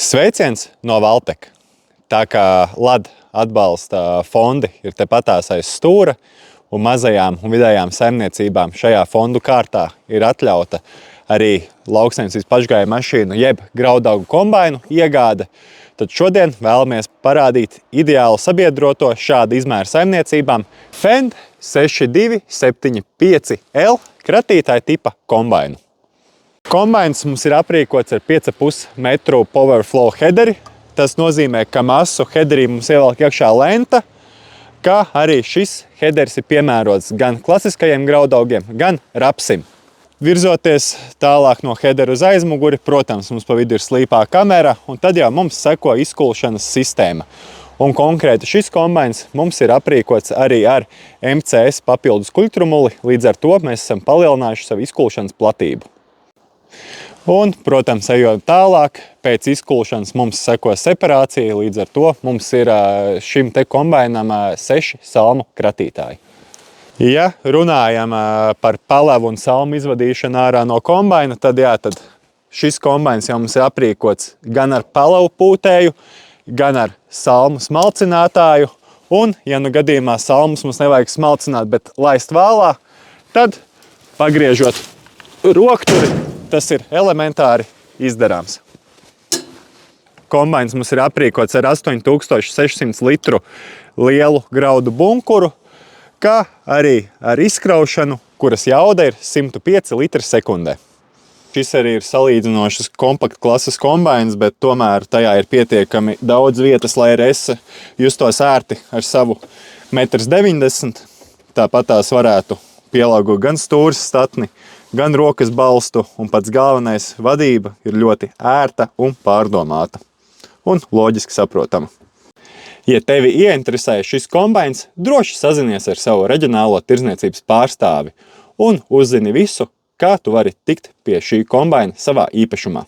Sveiciens no Valteka. Tā kā LAD atbalsta fondi ir tepatās aiz stūra, un mazajām un vidējām saimniecībām šajā fondu kārtā ir atļauta arī lauksaimniecības pašgāju mašīnu jeb graudaugu kombainu iegāde, tad šodien vēlamies parādīt ideālu sabiedroto šāda izmēra saimniecībām Fendt 6275L kratītāja tipa kombainu. Kombains mums ir aprīkots ar 5,5 metru Powerflow hederi. Tas nozīmē, ka masu hederī mums ievelk iekšā lenta, kā arī šis hederis ir piemērots gan klasiskajiem graudaugiem, gan rapsim. Virzoties tālāk no hedera uz aizmuguri, protams, mums pa vidu ir slīpā kamera, un tad jau mums seko izkulšanas sistēma. Un konkrēti šis kombains mums ir aprīkots arī ar MCS papildus kuļtrumuli, līdz ar to mēs esam palielinājuši savu izkulšanas platību. Un, protams, ejot tālāk, pēc izkulšanas mums seko separācija, līdz ar to mums ir šim te kombainam 6 salmu kratītāji. Ja runājam par palevu un salmu izvadīšanu ārā no kombaina, tad šis kombains jau mums ir aprīkots gan ar palevu pūtēju, gan ar salmu smalcinātāju, un, ja nu gadījumā salmus mums nevajag smalcināt, bet laist vālā, tad pagriežot rokturi, tas ir elementāri izdarāms. Kombains mums ir aprīkots ar 8600 litru lielu graudu bunkuru, kā arī ar izkraušanu, kuras jauda ir 105 litri sekundē. Šis arī ir salīdzinošas kompakta klases kombains, bet tomēr tajā ir pietiekami daudz vietas, lai arī es justos ērti ar savu 1,90 m. Tāpat tās varētu pielāgot gan stūres statni, gan rokas balstu, un pats galvenais vadība ir ļoti ērta un pārdomāta. Un loģiski saprotama. Ja tevi ieinteresē šis kombains, droši sazinies ar savu reģionālo tirdzniecības pārstāvi un uzzini visu, kā tu vari tikt pie šī kombaina savā īpašumā.